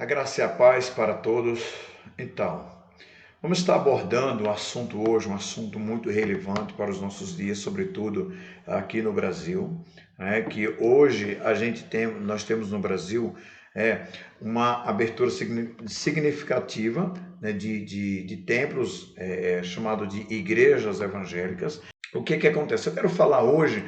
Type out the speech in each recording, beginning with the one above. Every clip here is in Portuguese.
A graça e a paz para todos. Então, vamos estar abordando um assunto hoje, um assunto muito relevante para os nossos dias, sobretudo aqui no Brasil, que hoje nós temos no Brasil uma abertura significativa, né, de templos, chamado de igrejas evangélicas. O que acontece? Eu quero falar hoje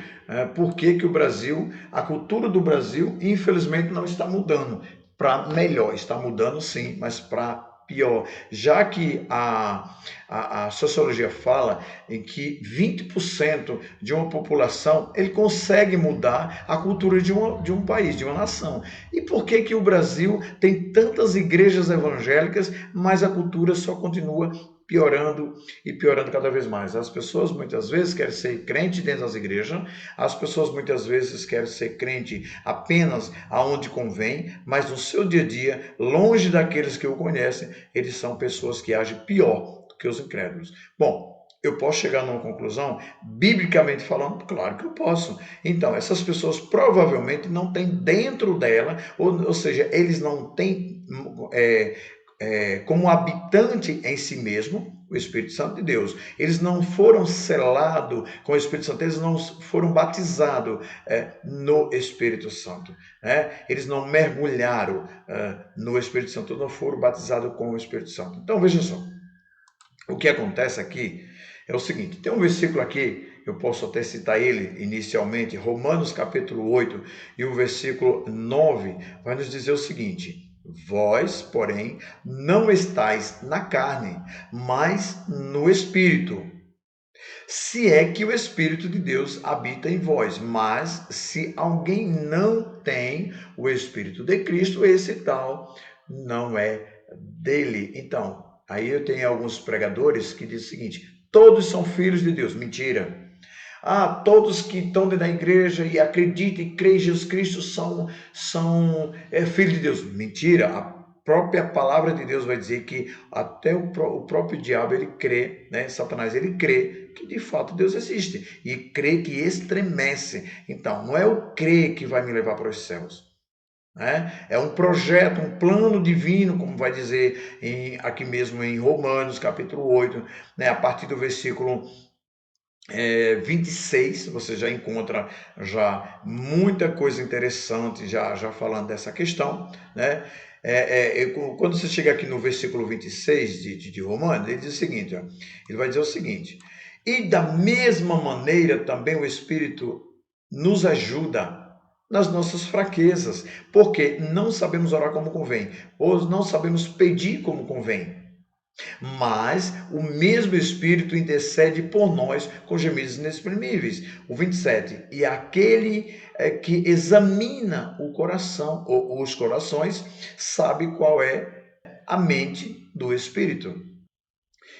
por que o Brasil, a cultura do Brasil, infelizmente não está mudando para melhor. Está mudando sim, mas para pior. Já que a sociologia fala em que 20% de uma população ele consegue mudar a cultura de um país, de uma nação. E por que o Brasil tem tantas igrejas evangélicas, mas a cultura só continua piorando e piorando cada vez mais? As pessoas muitas vezes querem ser crente dentro das igrejas, as pessoas muitas vezes querem ser crente apenas aonde convém, mas no seu dia a dia, longe daqueles que o conhecem, eles são pessoas que agem pior do que os incrédulos. Bom, eu posso chegar numa conclusão, biblicamente falando? Claro que eu posso. Então, essas pessoas provavelmente não têm dentro dela, ou seja, eles não têm como habitante em si mesmo o Espírito Santo de Deus. Eles não foram selados com o Espírito Santo, eles não foram batizados no Espírito Santo. Eles não mergulharam no Espírito Santo, não foram batizados com o Espírito Santo. Então, veja só. O que acontece aqui é o seguinte, tem um versículo aqui, eu posso até citar ele inicialmente, Romanos capítulo 8 e o versículo 9, vai nos dizer o seguinte: vós, porém, não estáis na carne, mas no Espírito. Se é que o Espírito de Deus habita em vós, mas se alguém não tem o Espírito de Cristo, esse tal não é dele. Então, aí eu tenho alguns pregadores que dizem o seguinte: todos são filhos de Deus. Mentira. Todos que estão dentro da igreja e acreditam e creem em Jesus Cristo são filhos de Deus. Mentira. A própria palavra de Deus vai dizer que até o próprio diabo ele crê, né? Satanás ele crê que de fato Deus existe e crê que estremece. Então, não é o crer que vai me levar para os céus. É um projeto, um plano divino, como vai dizer aqui mesmo em Romanos, capítulo 8, a partir do versículo 26, você já encontra já muita coisa interessante já falando dessa questão, né? Quando você chega aqui no versículo 26 de Romanos, ele diz o seguinte, ele vai dizer o seguinte: e da mesma maneira também o Espírito nos ajuda nas nossas fraquezas, porque não sabemos orar como convém, ou não sabemos pedir como convém. Mas o mesmo Espírito intercede por nós com gemidos inexprimíveis. O 27. E aquele que examina o coração, ou os corações, sabe qual é a mente do Espírito.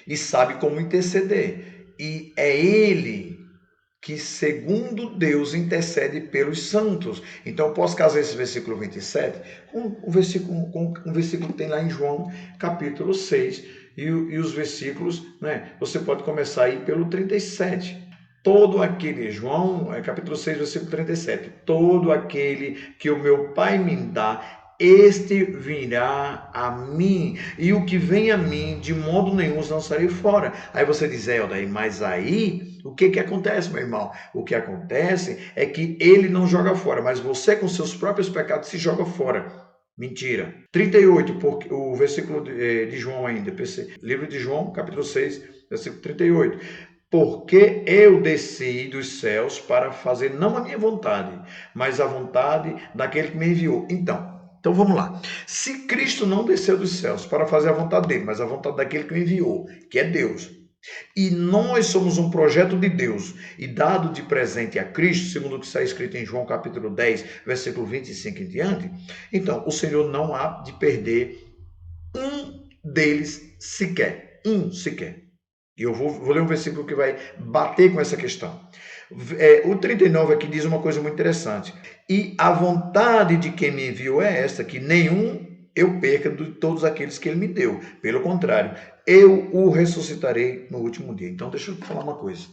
E sabe como interceder. E é ele que, segundo Deus, intercede pelos santos. Então, eu posso casar esse versículo 27 com um versículo que tem lá em João, capítulo 6, e os versículos, né? Você pode começar aí pelo 37. Todo aquele, João, capítulo 6, versículo 37, todo aquele que o meu Pai me dá, este virá a mim, e o que vem a mim, de modo nenhum os lançarei fora. Aí você diz, Helder, mas aí, o que acontece, meu irmão? O que acontece é que ele não joga fora, mas você com seus próprios pecados se joga fora. Mentira. 38, porque, o versículo de João ainda, livro de João, capítulo 6, versículo 38. Porque eu desci dos céus para fazer não a minha vontade, mas a vontade daquele que me enviou. Então vamos lá. Se Cristo não desceu dos céus para fazer a vontade dele, mas a vontade daquele que o enviou, que é Deus, e nós somos um projeto de Deus e dado de presente a Cristo, segundo o que está escrito em João capítulo 10, versículo 25 em diante, então o Senhor não há de perder um deles sequer. Um sequer. E eu vou ler um versículo que vai bater com essa questão. O 39 aqui diz uma coisa muito interessante. E a vontade de quem me enviou é esta, que nenhum eu perca de todos aqueles que ele me deu. Pelo contrário, eu o ressuscitarei no último dia. Então, deixa eu falar uma coisa.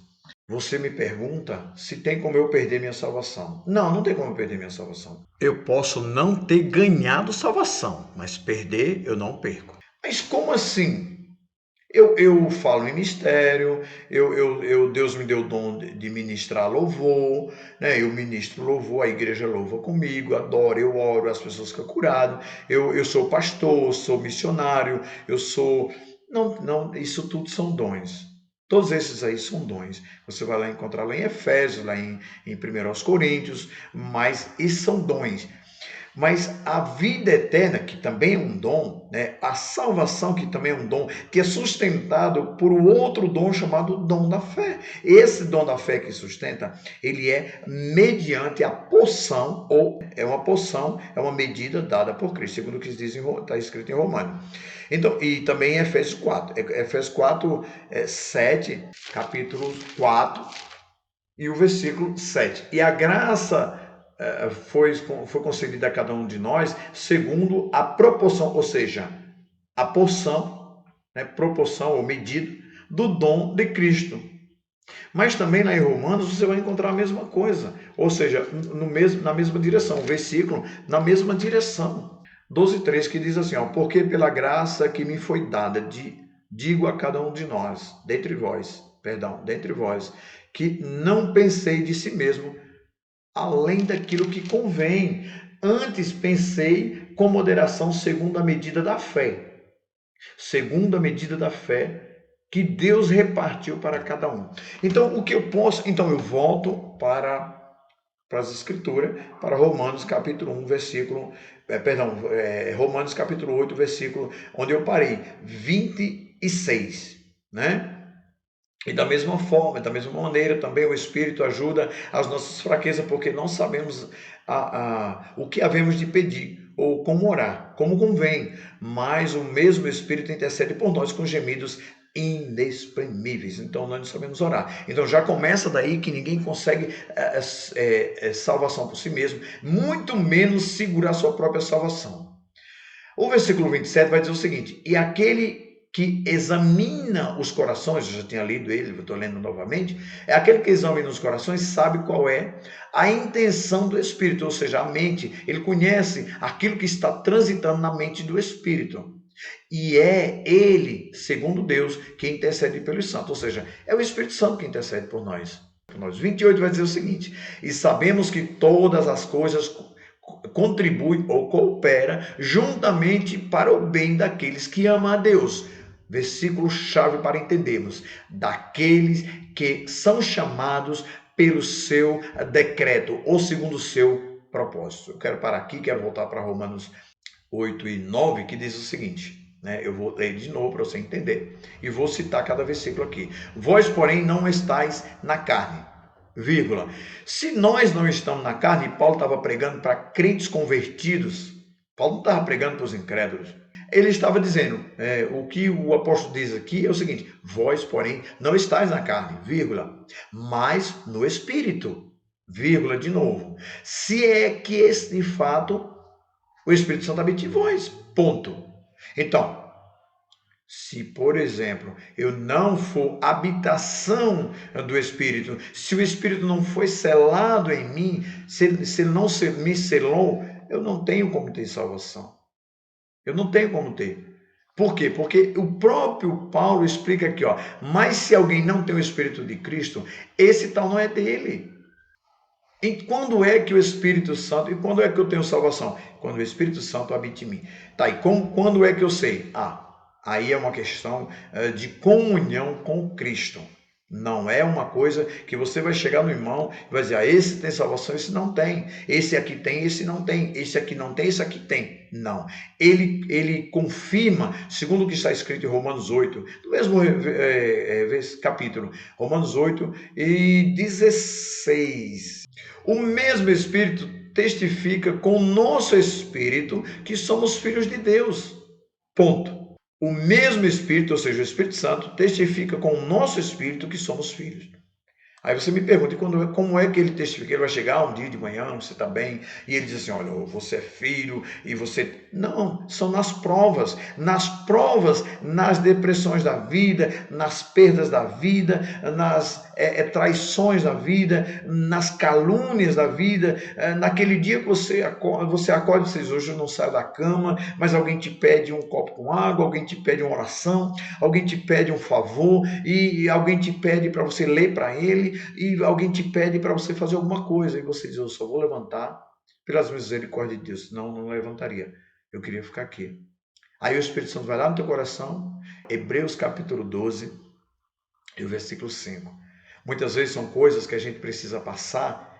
Você me pergunta se tem como eu perder minha salvação. Não, não tem como eu perder minha salvação. Eu posso não ter ganhado salvação, mas perder eu não perco. Mas como assim? Eu falo em mistério, Deus me deu o dom de ministrar louvor, né? Eu ministro louvor, a igreja louva comigo, adoro, eu oro, as pessoas ficam curadas. Eu sou pastor, sou missionário, eu sou. Não, não, isso tudo são dons. Todos esses aí são dons. Você vai lá encontrar lá em Efésios, lá em 1 Coríntios, mas esses são dons. Mas a vida eterna, que também é um dom, né? A salvação, que também é um dom, que é sustentado por um outro dom chamado dom da fé. Esse dom da fé que sustenta, ele é mediante a porção, ou é uma porção, é uma medida dada por Cristo, segundo o que está escrito em Romanos. Então, e também em Efésios 4. Efésios 4, 7, capítulo 4, e o versículo 7. E a graça foi concedida a cada um de nós segundo a proporção, ou seja, a porção, né, proporção ou medida do dom de Cristo. Mas também lá em Romanos você vai encontrar a mesma coisa, ou seja, na mesma direção, o versículo na mesma direção. 12:3 que diz assim, ó, porque pela graça que me foi dada, digo a cada um de nós, dentre vós, que não pensei de si mesmo, além daquilo que convém. Antes pensei com moderação segundo a medida da fé. Segundo a medida da fé que Deus repartiu para cada um. Então, o que eu posso... Então, eu volto para as Escrituras, para Romanos capítulo 1, versículo... Romanos capítulo 8, versículo, onde eu parei, 26, né? E da mesma forma, da mesma maneira, também o Espírito ajuda as nossas fraquezas, porque não sabemos o que havemos de pedir, ou como orar, como convém, mas o mesmo Espírito intercede por nós com gemidos inexprimíveis. Então, nós não sabemos orar. Então, já começa daí que ninguém consegue salvação por si mesmo, muito menos segurar sua própria salvação. O versículo 27 vai dizer o seguinte, e aquele que examina os corações, eu já tinha lido ele, estou lendo novamente, é aquele que examina os corações, sabe qual é a intenção do Espírito, ou seja, a mente, ele conhece aquilo que está transitando na mente do Espírito. E é ele, segundo Deus, que intercede pelos santos, ou seja, é o Espírito Santo que intercede por nós. 28 vai dizer o seguinte, e sabemos que todas as coisas contribui ou coopera juntamente para o bem daqueles que amam a Deus. Versículo chave para entendermos. Daqueles que são chamados pelo seu decreto ou segundo o seu propósito. Eu quero parar aqui, quero voltar para Romanos 8 e 9, que diz o seguinte, né? Eu vou ler de novo para você entender. E vou citar cada versículo aqui. Vós, porém, não estáis na carne, vírgula. Se nós não estamos na carne, Paulo estava pregando para crentes convertidos, Paulo não estava pregando para os incrédulos. Ele estava dizendo, o que o apóstolo diz aqui é o seguinte, vós, porém, não estáis na carne, vírgula, mas no Espírito, vírgula, de novo. Se é que de fato o Espírito Santo habita em vós, ponto. Então, se, por exemplo, eu não for habitação do Espírito, se o Espírito não foi selado em mim, se ele não me selou, eu não tenho como ter salvação. Eu não tenho como ter. Por quê? Porque o próprio Paulo explica aqui, ó, mas se alguém não tem o Espírito de Cristo, esse tal não é dele. E quando é que o Espírito Santo, e quando é que eu tenho salvação? Quando o Espírito Santo habita em mim. Tá, e quando é que eu sei? Aí é uma questão de comunhão com Cristo. Não é uma coisa que você vai chegar no irmão e vai dizer, esse tem salvação, esse não tem. Esse aqui tem, esse não tem. Esse aqui não tem, esse aqui tem. Não. Ele confirma, segundo o que está escrito em Romanos 8, do mesmo capítulo, Romanos 8 e 16. O mesmo Espírito testifica com o nosso Espírito que somos filhos de Deus. Ponto. O mesmo Espírito, ou seja, o Espírito Santo, testifica com o nosso Espírito que somos filhos. Aí você me pergunta, como é que ele testifica? Ele vai chegar um dia de manhã, você está bem, e ele diz assim, olha, você é filho, e você... Não, são nas provas, nas depressões da vida, nas perdas da vida, nas traições da vida, nas calúnias da vida, naquele dia que você acorda e diz, hoje eu não saio da cama, mas alguém te pede um copo com água, alguém te pede uma oração, alguém te pede um favor, e alguém te pede para você ler para ele, e alguém te pede para você fazer alguma coisa, e você diz, eu só vou levantar pelas misericórdias de Deus. Não levantaria, eu queria ficar aqui. Aí o Espírito Santo vai lá no teu coração, Hebreus capítulo 12 e o versículo 5. Muitas vezes são coisas que a gente precisa passar,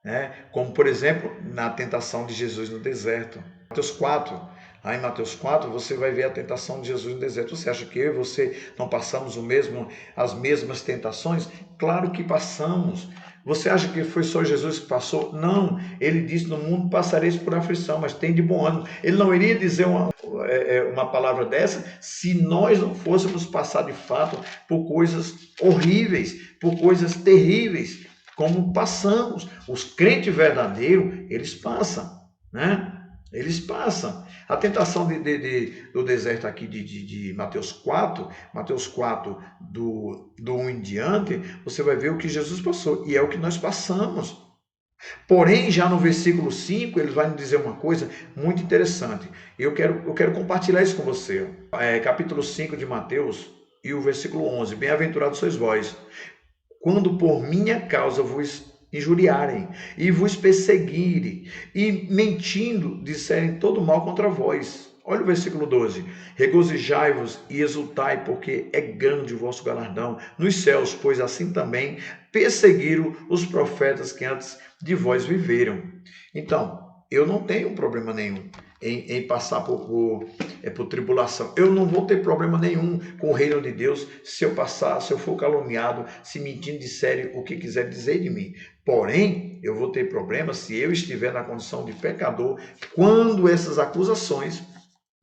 né? Como por exemplo, na tentação de Jesus no deserto. Mateus 4, lá em Mateus 4, você vai ver a tentação de Jesus no deserto. Você acha que eu e você não passamos as mesmas tentações? Claro que passamos. Você acha que foi só Jesus que passou? Não, ele disse, no mundo passareis por aflição, mas tem de bom ânimo. Ele não iria dizer uma palavra dessa se nós não fôssemos passar de fato por coisas horríveis, por coisas terríveis, como passamos. Os crentes verdadeiros, eles passam, né? Eles passam. A tentação do deserto aqui de Mateus 4, do 1 em diante, você vai ver o que Jesus passou, e é o que nós passamos. Porém, já no versículo 5, ele vai nos dizer uma coisa muito interessante. Eu quero compartilhar isso com você. Capítulo 5 de Mateus e o versículo 11. Bem-aventurados sois vós, quando por minha causa vos injuriarem e vos perseguirem e mentindo disserem todo mal contra vós. Olha o versículo 12. Regozijai-vos e exultai, porque é grande o vosso galardão nos céus, pois assim também perseguiram os profetas que antes de vós viveram. Então, eu não tenho problema nenhum em passar por tribulação. Eu não vou ter problema nenhum com o reino de Deus se eu for caluniado, se mentindo disserem o que quiser dizer de mim. Porém, eu vou ter problema se eu estiver na condição de pecador, quando essas acusações,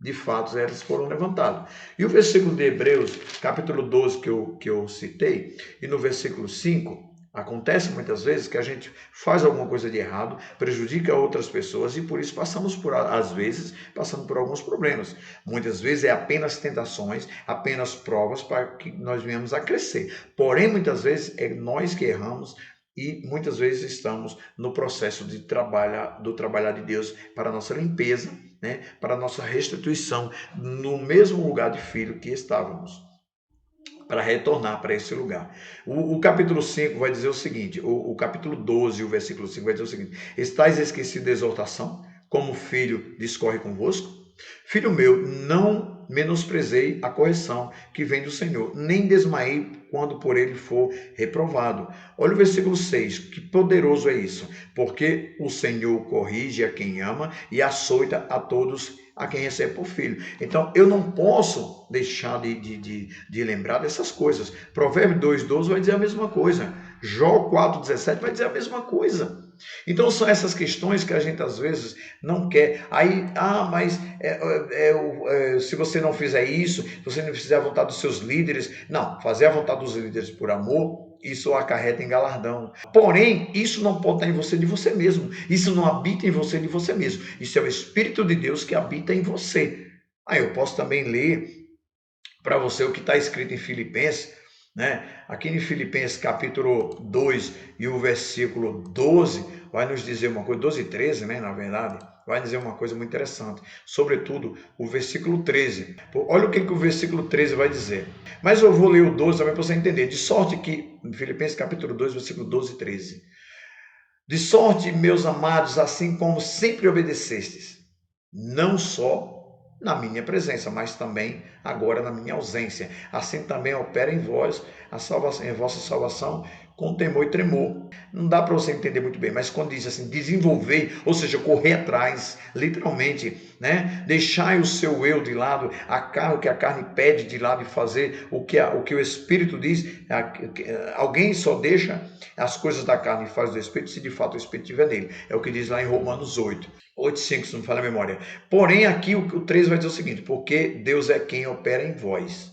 de fato, elas foram levantadas. E o versículo de Hebreus, capítulo 12, que eu citei, e no versículo 5, acontece muitas vezes que a gente faz alguma coisa de errado, prejudica outras pessoas e por isso às vezes, passando por alguns problemas. Muitas vezes é apenas tentações, apenas provas para que nós venhamos a crescer. Porém, muitas vezes é nós que erramos e muitas vezes estamos no processo do trabalhar de Deus para a nossa limpeza, né? Para a nossa restituição no mesmo lugar de filho que estávamos, para retornar para esse lugar. O capítulo 5 vai dizer o seguinte, o capítulo 12, o versículo 5 vai dizer o seguinte: estais esquecido da exortação, como o filho discorre convosco? Filho meu, não menosprezei a correção que vem do Senhor, nem desmaiei quando por ele for reprovado. Olha o versículo 6, que poderoso é isso, porque o Senhor corrige a quem ama e açoita a todos a quem recebe por filho. Então, eu não posso deixar de lembrar dessas coisas. Provérbios 2:12 vai dizer a mesma coisa. Jó 4:17 vai dizer a mesma coisa. Então, são essas questões que a gente, às vezes, não quer. Aí, mas se você não fizer isso, se você não fizer a vontade dos seus líderes... Não, fazer a vontade dos líderes por amor, isso acarreta em galardão. Porém, isso não pode estar em você de você mesmo. Isso não habita em você de você mesmo. Isso é o Espírito de Deus que habita em você. Aí eu posso também ler para você o que está escrito em Filipenses, né? Aqui em Filipenses capítulo 2 e o versículo 12, vai nos dizer uma coisa, 12 e 13, né, na verdade, vai dizer uma coisa muito interessante, sobretudo o versículo 13. Olha o que o versículo 13 vai dizer. Mas eu vou ler o 12 também para você entender. De sorte que, em Filipenses capítulo 2, versículo 12 e 13. De sorte, meus amados, assim como sempre obedecestes, não só na minha presença, mas também agora na minha ausência. Assim também opera em vós em vossa salvação com temor e tremor. Não dá para você entender muito bem, mas quando diz assim, desenvolver, ou seja, correr atrás, literalmente, né? Deixai o seu eu de lado, o que a carne pede de lado e fazer o que o Espírito diz. Alguém só deixa as coisas da carne e faz do Espírito se de fato o Espírito estiver nele. É o que diz lá em Romanos 8:5, se não me falha a memória. Porém, aqui o 13 vai dizer o seguinte: porque Deus é quem opera em vós,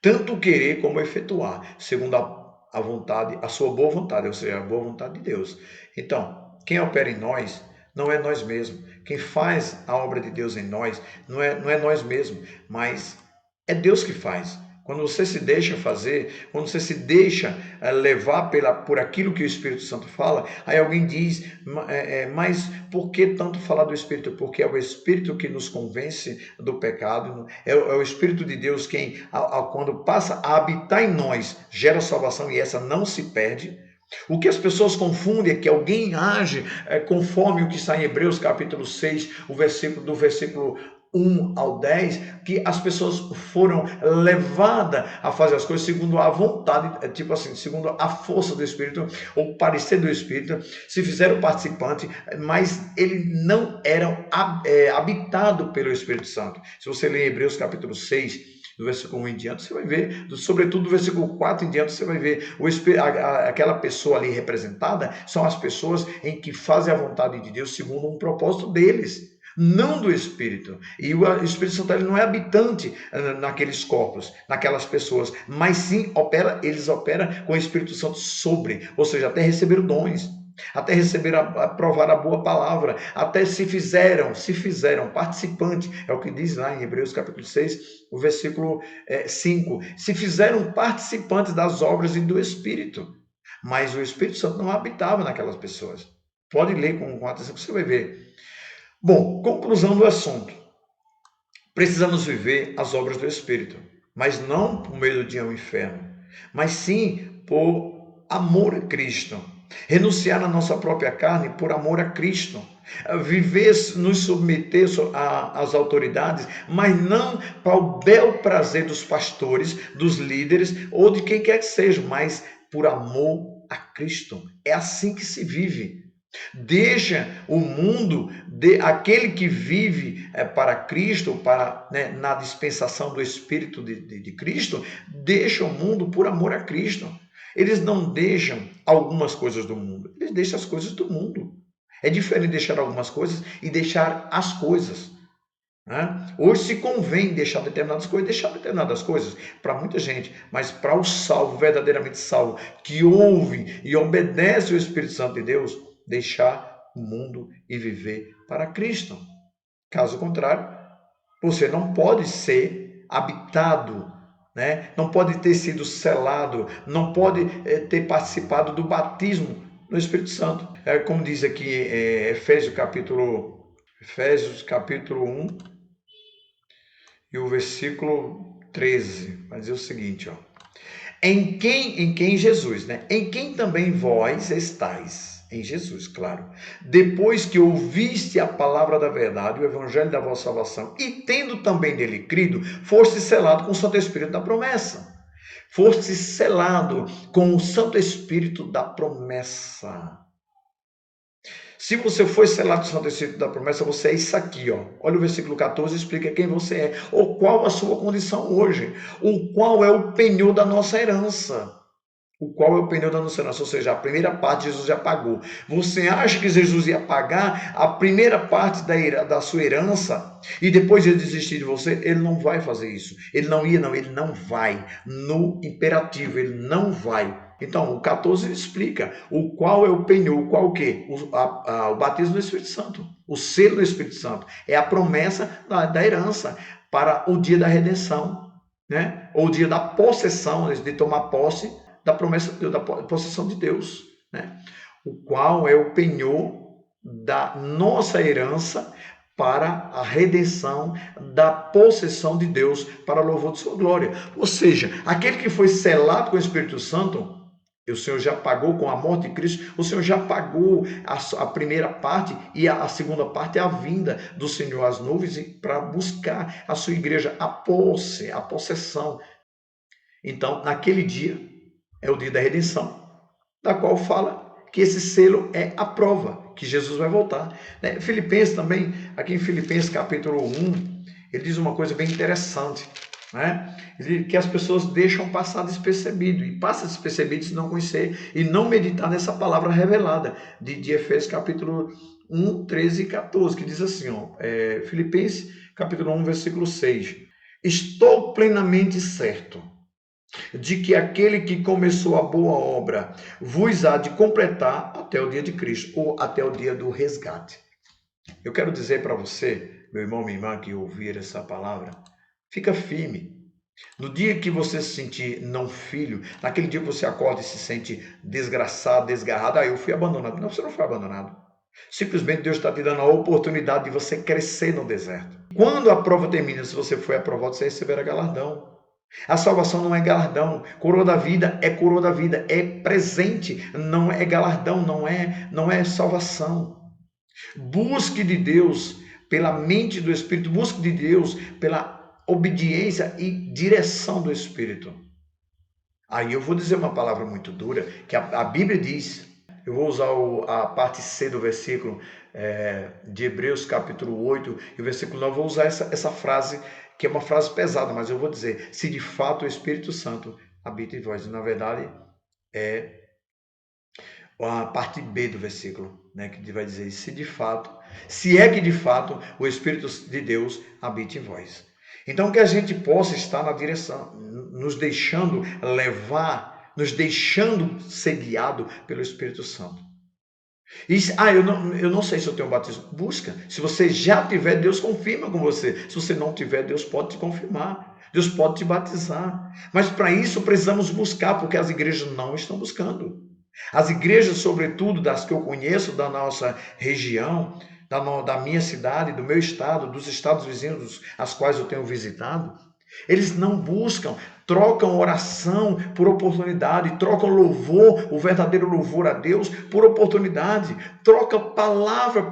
tanto querer como efetuar, segundo a a vontade, a sua boa vontade, ou seja, a boa vontade de Deus. Então, quem opera em nós não é nós mesmos. Quem faz a obra de Deus em nós não é nós mesmos, mas é Deus que faz. Quando você se deixa fazer, quando você se deixa levar por aquilo que o Espírito Santo fala, aí alguém diz, mas por que tanto falar do Espírito? Porque é o Espírito que nos convence do pecado, é o Espírito de Deus quem, quando passa a habitar em nós, gera salvação e essa não se perde. O que as pessoas confundem é que alguém age conforme o que está em Hebreus capítulo 6, do versículo 1 ao 10, que as pessoas foram levadas a fazer as coisas segundo a vontade, tipo assim, segundo a força do Espírito, ou o parecer do Espírito, se fizeram participante, mas ele não era habitado pelo Espírito Santo. Se você ler Hebreus capítulo 6, do versículo 1 em diante, você vai ver, sobretudo do versículo 4 em diante, você vai ver aquela pessoa ali representada, são as pessoas em que fazem a vontade de Deus segundo um propósito deles, não do Espírito. E o Espírito Santo ele não é habitante naqueles corpos, naquelas pessoas, mas sim eles operam com o Espírito Santo sobre, ou seja, até receber dons, até receber provar a boa palavra, até se fizeram participantes, é o que diz lá em Hebreus capítulo 6, o versículo 5, se fizeram participantes das obras e do Espírito, mas o Espírito Santo não habitava naquelas pessoas. Pode ler com atenção que você vai ver. Bom, conclusão do assunto. Precisamos viver as obras do Espírito, mas não por medo de um inferno, mas sim por amor a Cristo. Renunciar à nossa própria carne por amor a Cristo. Viver, nos submeter às autoridades, mas não para o bel prazer dos pastores, dos líderes ou de quem quer que seja, mas por amor a Cristo. É assim que se vive. Deixa o mundo, aquele que vive para Cristo, na dispensação do Espírito de Cristo, deixa o mundo por amor a Cristo. Eles não deixam algumas coisas do mundo, eles deixam as coisas do mundo. É diferente deixar algumas coisas e deixar as coisas. Né? Hoje se convém deixar determinadas coisas para muita gente, mas para o salvo, verdadeiramente salvo, que ouve e obedece o Espírito Santo de Deus, deixar o mundo e viver para Cristo. Caso contrário, você não pode ser habitado, né? Não pode ter sido selado, não pode ter participado do batismo no Espírito Santo. Como diz aqui Efésios capítulo 1 e o versículo 13, vai dizer o seguinte, ó. Em quem Jesus, né? Em quem também vós estáis, em Jesus, claro. Depois que ouviste a palavra da verdade, o evangelho da vossa salvação, e tendo também nele crido, foste selado com o Santo Espírito da promessa. Foste selado com o Santo Espírito da promessa. Se você foi selado com o Santo Espírito da promessa, você é isso aqui, ó. Olha o versículo 14, explica quem você é, ou qual a sua condição hoje, ou qual é o penhor da nossa herança. O qual é o penhor da nossa herança, ou seja, a primeira parte Jesus já pagou. Você acha que Jesus ia pagar a primeira parte da sua herança e depois ele desistir de você? Ele não vai fazer isso. Ele não vai. No imperativo, ele não vai. Então, o 14 explica o qual é o penhor, o qual o quê? O batismo do Espírito Santo, o selo do Espírito Santo. É a promessa da herança para o dia da redenção, né? Ou o dia da possessão, de tomar posse da promessa de Deus, da possessão de Deus, né? O qual é o penhor da nossa herança para a redenção da possessão de Deus, para louvor de sua glória. Ou seja, aquele que foi selado com o Espírito Santo, o Senhor já pagou com a morte de Cristo, o Senhor já pagou a primeira parte e a segunda parte é a vinda do Senhor às nuvens para buscar a sua igreja, a possessão. Então, naquele dia, é o dia da redenção, da qual fala que esse selo é a prova, que Jesus vai voltar. Filipenses também, aqui em Filipenses capítulo 1, ele diz uma coisa bem interessante, né? Que as pessoas deixam passar despercebido, e passa despercebido se não conhecer e não meditar nessa palavra revelada de Efésios capítulo 1, 13 e 14, que diz assim, ó, Filipenses capítulo 1, versículo 6, estou plenamente certo de que aquele que começou a boa obra vos há de completar até o dia de Cristo, ou até o dia do resgate. Eu quero dizer para você, meu irmão, minha irmã, que ouvir essa palavra, fica firme. No dia que você se sentir não filho, naquele dia que você acorda e se sente desgraçado, desgarrado, eu fui abandonado. Não, você não foi abandonado. Simplesmente Deus está te dando a oportunidade de você crescer no deserto. Quando a prova termina, se você foi aprovado, você receberá galardão. A salvação não é galardão. Coroa da vida é coroa da vida, é presente, não é galardão, não é salvação. Busque de Deus pela mente do Espírito, busque de Deus pela obediência e direção do Espírito. Aí eu vou dizer uma palavra muito dura, que a Bíblia diz, eu vou usar a parte C do versículo de Hebreus capítulo 8, e o versículo 9, eu vou usar essa frase, que é uma frase pesada, mas eu vou dizer, se de fato o Espírito Santo habita em vós. E na verdade é a parte B do versículo, né, que vai dizer, se é que de fato o Espírito de Deus habita em vós. Então que a gente possa estar na direção, nos deixando levar, nos deixando ser guiado pelo Espírito Santo. E, eu não sei se eu tenho batismo. Busca. Se você já tiver, Deus confirma com você. Se você não tiver, Deus pode te confirmar. Deus pode te batizar. Mas para isso precisamos buscar, porque as igrejas não estão buscando. As igrejas, sobretudo das que eu conheço da nossa região, da minha cidade, do meu estado, dos estados vizinhos, as quais eu tenho visitado, eles não buscam, trocam oração por oportunidade, trocam louvor, o verdadeiro louvor a Deus por oportunidade, troca palavra,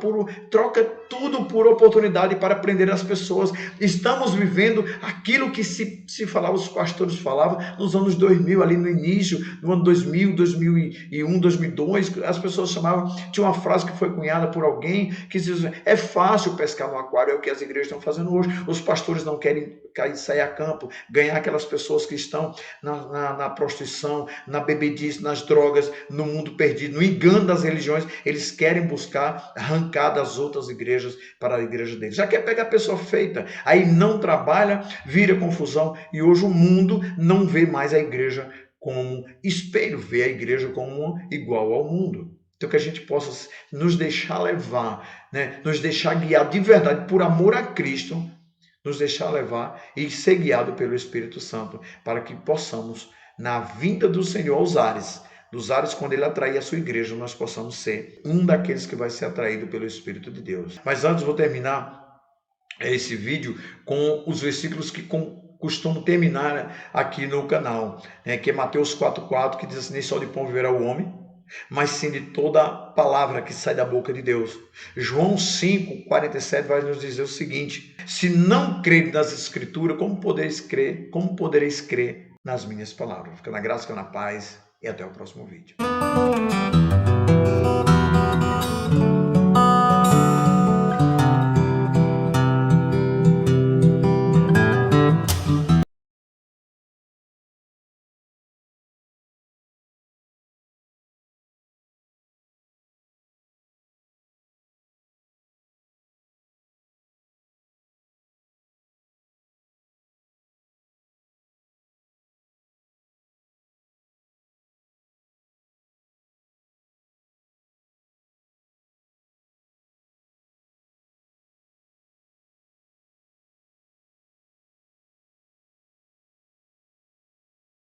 troca tudo por oportunidade para prender as pessoas. Estamos vivendo aquilo que se falava, os pastores falavam nos anos 2000, ali no início, no ano 2000, 2001, 2002, as pessoas chamavam, tinha uma frase que foi cunhada por alguém que diz, é fácil pescar no aquário, é o que as igrejas estão fazendo hoje, os pastores não querem sair a campo, ganhar aquelas pessoas que estão na prostituição, na bebedice, nas drogas, no mundo perdido, no engano das religiões. Eles querem buscar arrancar das outras igrejas para a igreja deles. Já quer pegar a pessoa feita, aí não trabalha, vira confusão, e hoje o mundo não vê mais a igreja como espelho, vê a igreja como igual ao mundo. Então que a gente possa nos deixar levar, né? Nos deixar guiar de verdade por amor a Cristo, nos deixar levar e ser guiado pelo Espírito Santo, para que possamos, na vinda do Senhor aos ares, dos ares quando ele atrair a sua igreja, nós possamos ser um daqueles que vai ser atraído pelo Espírito de Deus. Mas antes vou terminar esse vídeo com os versículos que costumo terminar aqui no canal, que é Mateus 4,4, que diz assim, nem só de pão viverá o homem, mas sim de toda palavra que sai da boca de Deus. João 5,47 vai nos dizer o seguinte, se não crede nas Escrituras, como podereis crer nas minhas palavras? Fica na graça, fica na paz e até o próximo vídeo.